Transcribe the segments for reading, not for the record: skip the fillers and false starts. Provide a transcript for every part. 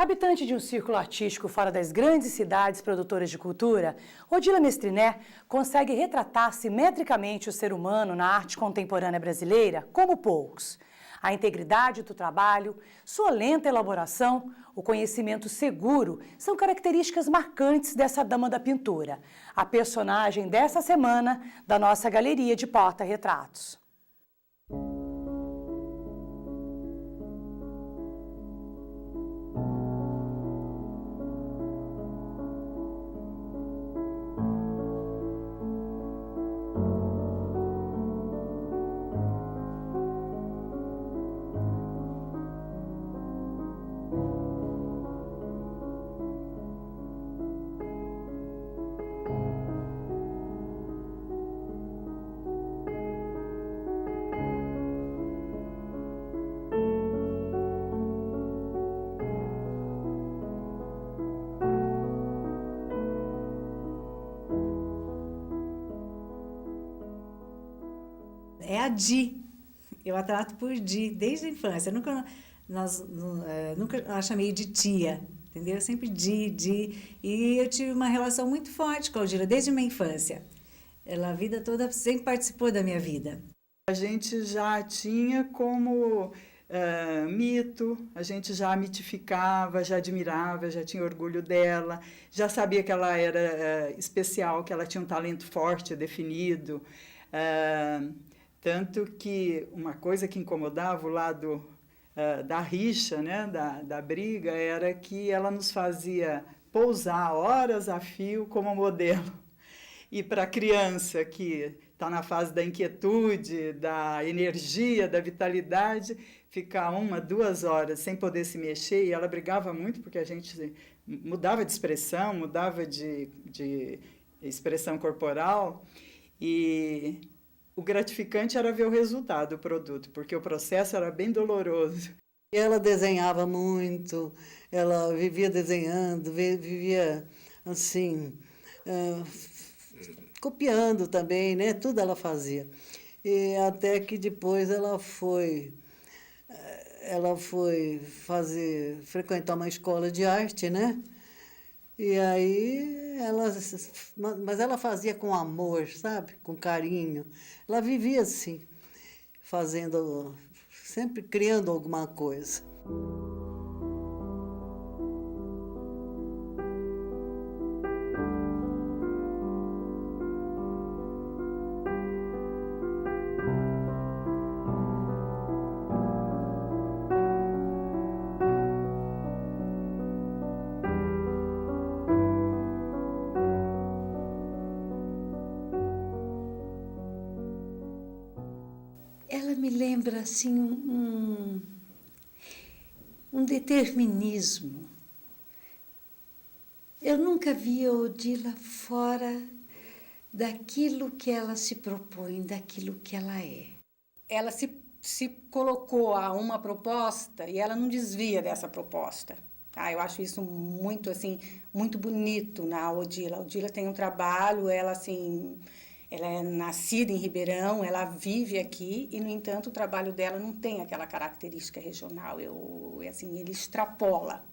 Habitante de um círculo artístico fora das grandes cidades produtoras de cultura, Odila Mestriné consegue retratar simetricamente o ser humano na arte contemporânea brasileira como poucos. A integridade do trabalho, sua lenta elaboração, o conhecimento seguro são características marcantes dessa dama da pintura, a personagem dessa semana da nossa galeria de porta-retratos. É a Di. Eu a trato por Di, desde a infância. Nunca a chamei de tia, entendeu? Sempre Di. E eu tive uma relação muito forte com a Odila, desde a minha infância. Ela, a vida toda, sempre participou da minha vida. A gente já tinha como mito, a gente já mitificava, já admirava, já tinha orgulho dela, já sabia que ela era especial, que ela tinha um talento forte, definido. Tanto que uma coisa que incomodava o lado da rixa, né, da briga, era que ela nos fazia pousar horas a fio como modelo. E para a criança que está na fase da inquietude, da energia, da vitalidade, ficar 1, 2 horas sem poder se mexer, e ela brigava muito porque a gente mudava de expressão, mudava de expressão corporal, e o gratificante era ver o resultado do produto, porque o processo era bem doloroso. Ela desenhava muito, ela vivia desenhando, vivia assim, copiando também, né? Tudo ela fazia. E até que depois ela foi frequentar uma escola de arte, né? E aí, mas ela fazia com amor, sabe? Com carinho. Ela vivia assim, sempre criando alguma coisa. Ela me lembra assim um determinismo. Eu nunca vi a Odila fora daquilo que ela se propõe, daquilo que ela é. Ela se colocou a uma proposta e ela não desvia dessa proposta. Eu acho isso muito, assim, muito bonito na Odila. A Odila tem um trabalho, ela é nascida em Ribeirão, ela vive aqui e, no entanto, o trabalho dela não tem aquela característica regional. Ele extrapola.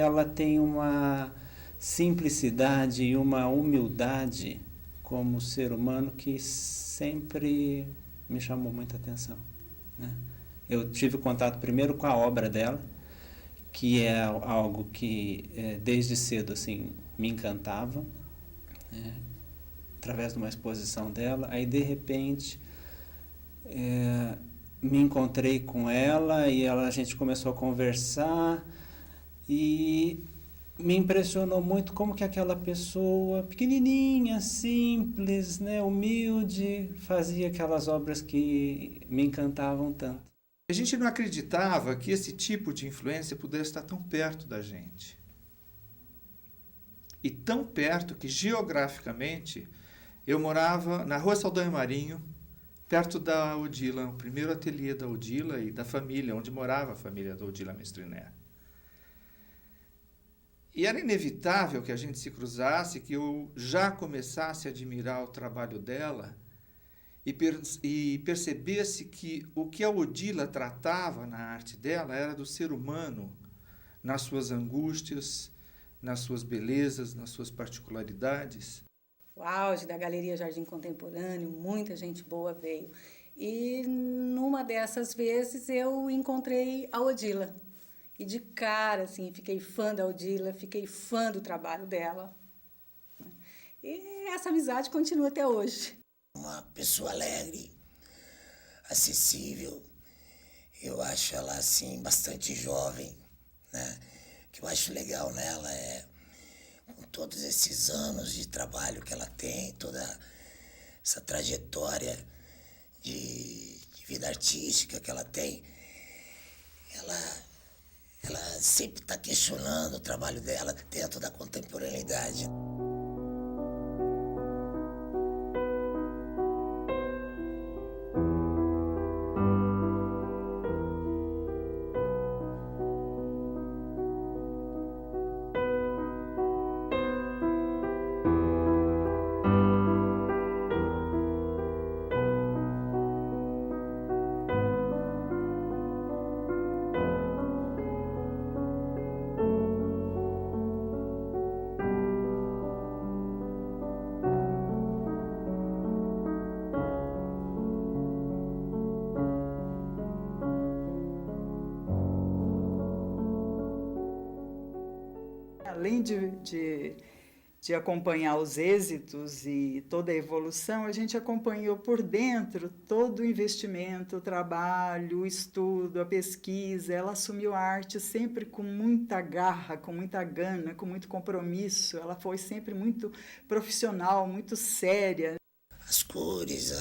Ela tem uma simplicidade e uma humildade como ser humano que sempre me chamou muita atenção, né? Eu tive contato primeiro com a obra dela, que é algo que desde cedo assim, me encantava, né? Através de uma exposição dela, aí de repente me encontrei com ela e a gente começou a conversar e me impressionou muito como que aquela pessoa pequenininha, simples, né, humilde, fazia aquelas obras que me encantavam tanto. A gente não acreditava que esse tipo de influência pudesse estar tão perto da gente. E tão perto que, geograficamente, eu morava na Rua Saldanha Marinho, perto da Odila, o primeiro ateliê da Odila e da família, onde morava a família da Odila Mestriné. E era inevitável que a gente se cruzasse, que eu já começasse a admirar o trabalho dela e percebesse que o que a Odila tratava na arte dela era do ser humano nas suas angústias, nas suas belezas, nas suas particularidades. O auge da Galeria Jardim Contemporâneo, muita gente boa veio. E numa dessas vezes eu encontrei a Odila. E de cara, assim, fiquei fã da Odila, fiquei fã do trabalho dela. E essa amizade continua até hoje. Uma pessoa alegre, acessível. Eu acho ela, assim, bastante jovem, né? O que eu acho legal nela é, com todos esses anos de trabalho que ela tem, toda essa trajetória de vida artística que ela tem, ela sempre está questionando o trabalho dela dentro da contemporaneidade. Além de acompanhar os êxitos e toda a evolução, a gente acompanhou por dentro todo o investimento, o trabalho, o estudo, a pesquisa. Ela assumiu a arte sempre com muita garra, com muita gana, com muito compromisso. Ela foi sempre muito profissional, muito séria. As cores,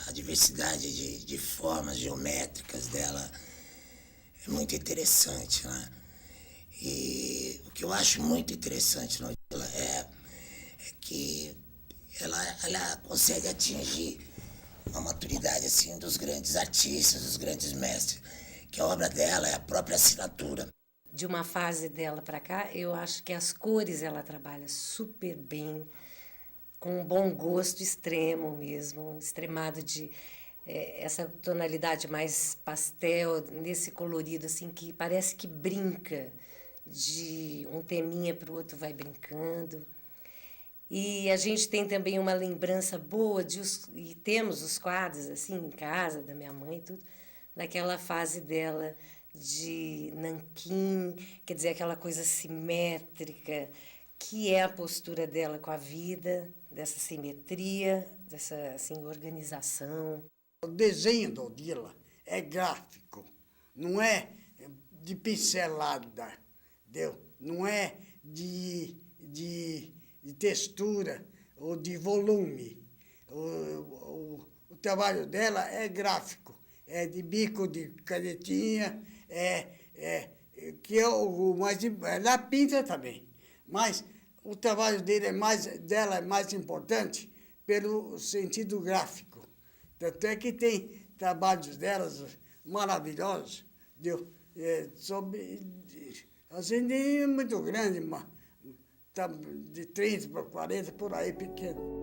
a diversidade de formas geométricas dela é muito interessante, né? E o que eu acho muito interessante na Odila é que ela consegue atingir uma maturidade assim dos grandes artistas, dos grandes mestres, que a obra dela é a própria assinatura. De uma fase dela para cá, eu acho que as cores ela trabalha super bem, com um bom gosto extremo mesmo, extremado de essa tonalidade mais pastel, nesse colorido assim que parece que brinca, de um teminha para o outro vai brincando. E a gente tem também uma lembrança boa, e temos os quadros assim em casa, da minha mãe e tudo, daquela fase dela de nanquim, quer dizer, aquela coisa simétrica, que é a postura dela com a vida, dessa simetria, dessa assim, organização. O desenho da Odila é gráfico, não é de pincelada, entendeu? Não é de textura ou de volume. O trabalho dela é gráfico, é de bico de canetinha, que é o mais... Ela pinta também, mas o trabalho dela é mais importante pelo sentido gráfico. Tanto é que tem trabalhos delas maravilhosos, assim, nem muito grande, mas de 30 para 40, por aí, pequeno.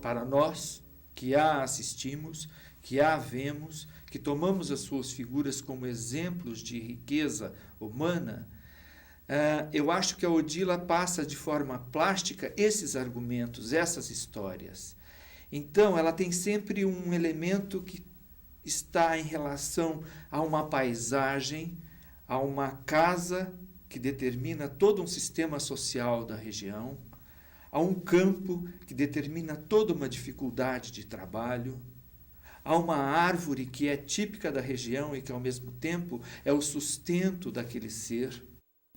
para nós que a assistimos, que a vemos, que tomamos as suas figuras como exemplos de riqueza humana, eu acho que a Odila passa de forma plástica esses argumentos, essas histórias. Então, ela tem sempre um elemento que está em relação a uma paisagem, a uma casa que determina todo um sistema social da região, a um campo que determina toda uma dificuldade de trabalho, há uma árvore que é típica da região e que, ao mesmo tempo, é o sustento daquele ser.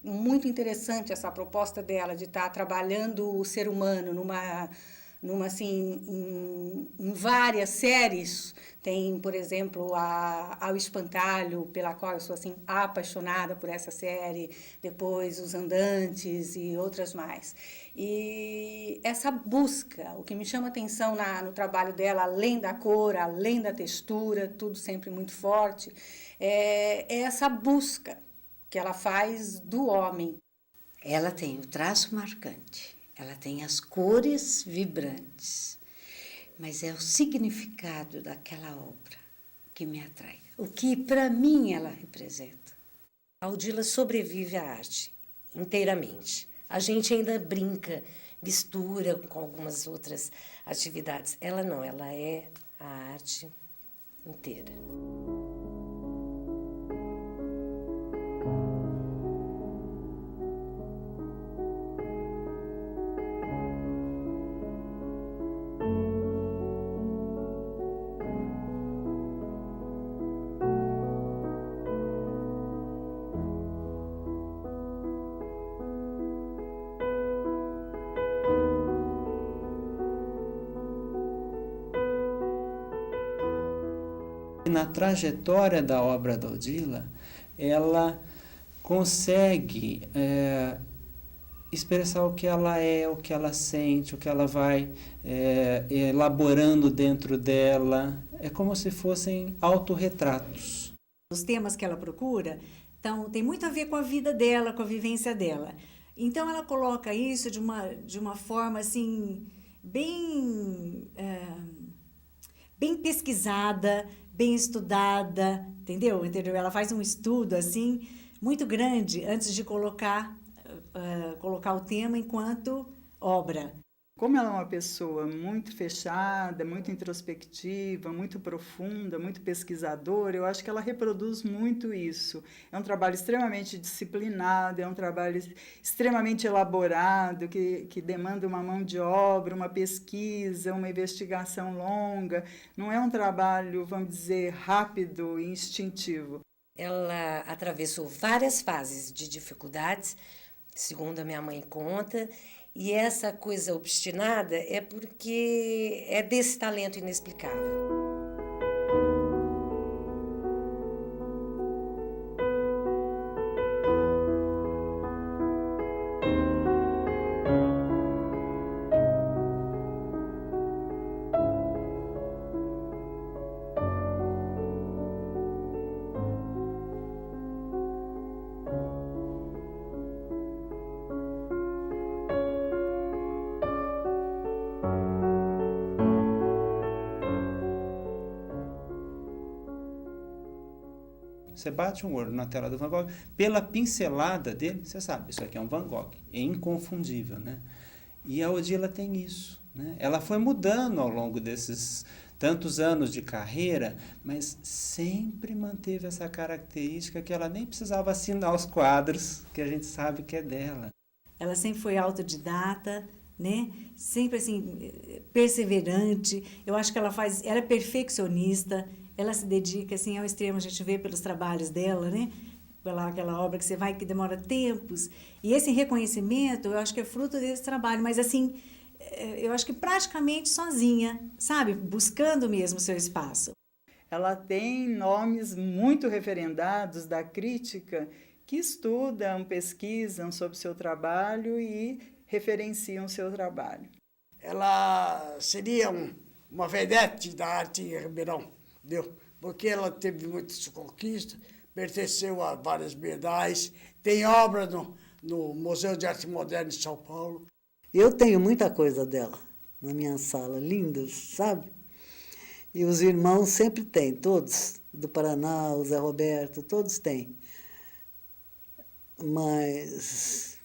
Muito interessante essa proposta dela de estar trabalhando o ser humano em várias séries. Tem, por exemplo, Ao Espantalho, pela qual eu sou assim, apaixonada por essa série, depois Os Andantes e outras mais. E essa busca, o que me chama atenção no trabalho dela, além da cor, além da textura, tudo sempre muito forte, é essa busca que ela faz do homem. Ela tem o traço marcante, ela tem as cores vibrantes, mas é o significado daquela obra que me atrai, o que para mim ela representa. A Odila sobrevive à arte inteiramente. A gente ainda brinca, mistura com algumas outras atividades. Ela não, ela é a arte inteira. Na trajetória da obra da Odila, ela consegue expressar o que ela é, o que ela sente, o que ela vai elaborando dentro dela. É como se fossem autorretratos. Os temas que ela procura tem muito a ver com a vida dela, com a vivência dela. Então, ela coloca isso de uma forma assim, bem pesquisada, bem estudada, entendeu? Ela faz um estudo assim muito grande antes de colocar o tema enquanto obra. Como ela é uma pessoa muito fechada, muito introspectiva, muito profunda, muito pesquisadora, eu acho que ela reproduz muito isso. É um trabalho extremamente disciplinado, é um trabalho extremamente elaborado, que demanda uma mão de obra, uma pesquisa, uma investigação longa. Não é um trabalho, vamos dizer, rápido e instintivo. Ela atravessou várias fases de dificuldades, segundo a minha mãe conta, e essa coisa obstinada é porque é desse talento inexplicável. Você bate um olho na tela do Van Gogh, pela pincelada dele, você sabe, isso aqui é um Van Gogh, é inconfundível, né? E a Odila tem isso, né? Ela foi mudando ao longo desses tantos anos de carreira, mas sempre manteve essa característica que ela nem precisava assinar os quadros, que a gente sabe que é dela. Ela sempre foi autodidata, né? Sempre assim, perseverante. Eu acho que ela é perfeccionista. Ela se dedica assim ao extremo, a gente vê pelos trabalhos dela, né? Aquela obra que demora tempos. E esse reconhecimento, eu acho que é fruto desse trabalho, mas assim, eu acho que praticamente sozinha, sabe? Buscando mesmo o seu espaço. Ela tem nomes muito referendados da crítica que estudam, pesquisam sobre o seu trabalho e referenciam o seu trabalho. Ela seria uma vedete da arte em Ribeirão. Porque ela teve muitas conquistas, pertenceu a várias bienais, tem obra no Museu de Arte Moderna de São Paulo. Eu tenho muita coisa dela. na minha sala, lindas, sabe? E os irmãos sempre têm, todos, do Paraná, o Zé Roberto, todos têm. Mas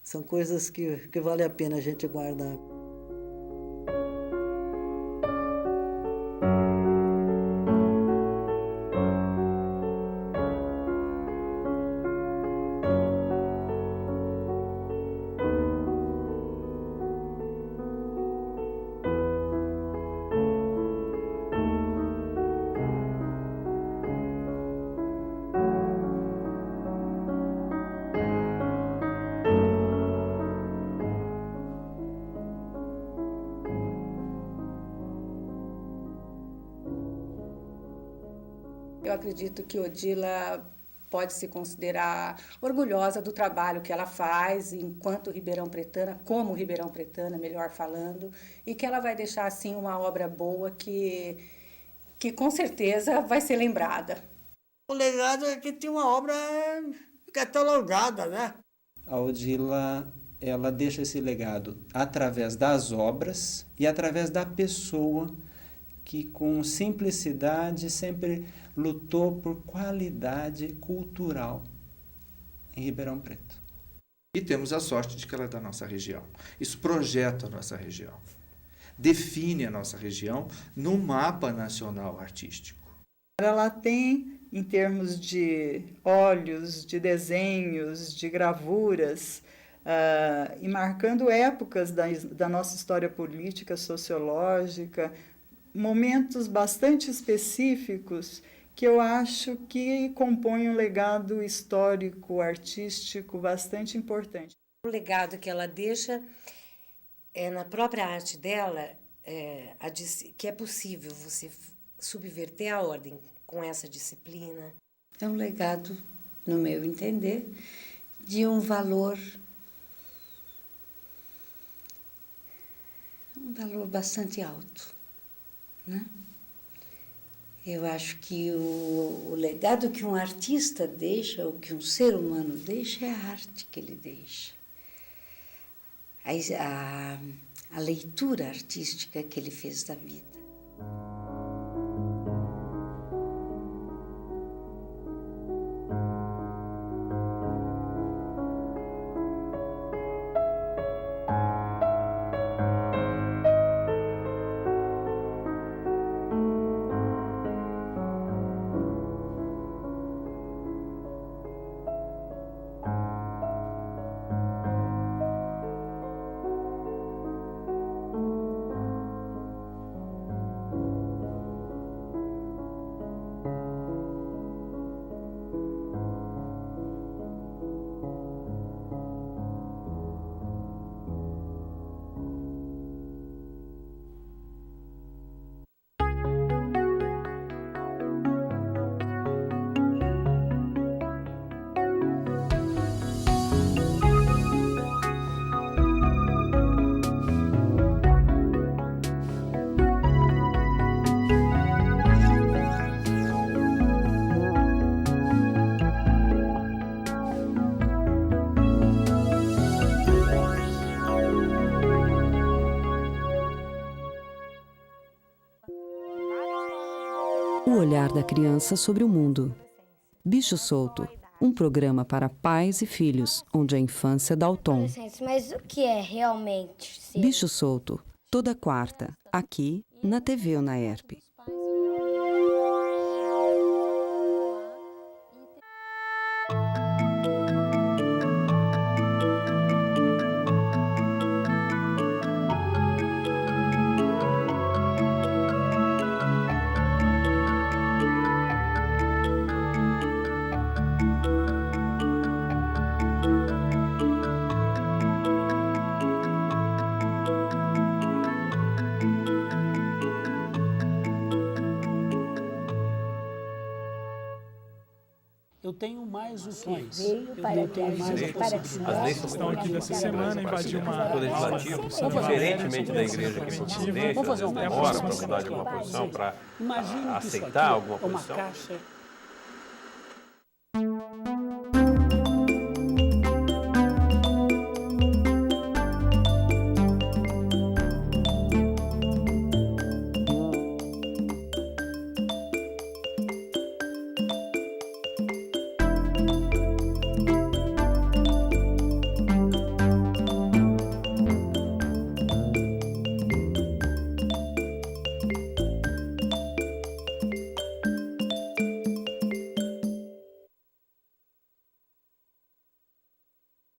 são coisas que vale a pena a gente guardar. Eu acredito que Odila pode se considerar orgulhosa do trabalho que ela faz enquanto ribeirão-pretana, como ribeirão-pretana, melhor falando, e que ela vai deixar, assim, uma obra boa que com certeza vai ser lembrada. O legado é que tem uma obra catalogada, né? A Odila, ela deixa esse legado através das obras e através da pessoa que, com simplicidade, sempre lutou por qualidade cultural em Ribeirão Preto. E temos a sorte de que ela é da nossa região. Isso projeta a nossa região, define a nossa região no mapa nacional artístico. Ela tem, em termos de óleos, de desenhos, de gravuras, e marcando épocas da nossa história política, sociológica, momentos bastante específicos que eu acho que compõem um legado histórico, artístico bastante importante. O legado que ela deixa na própria arte dela, que é possível você subverter a ordem com essa disciplina. É um legado, no meu entender, de um valor bastante alto, né? Eu acho que o legado que um artista deixa, ou que um ser humano deixa, é a arte que ele deixa. A leitura artística que ele fez da vida. O olhar da criança sobre o mundo. Bicho Solto, um programa para pais e filhos, onde a infância dá o tom. Mas o que é realmente ser? Bicho Solto, toda quarta, aqui na TV ou na ERP. Eu tenho mais opções. As leis estão aqui dessa semana, invadiu uma legislativo, diferentemente da igreja que não demora para mudar de alguma posição, para aceitar alguma posição.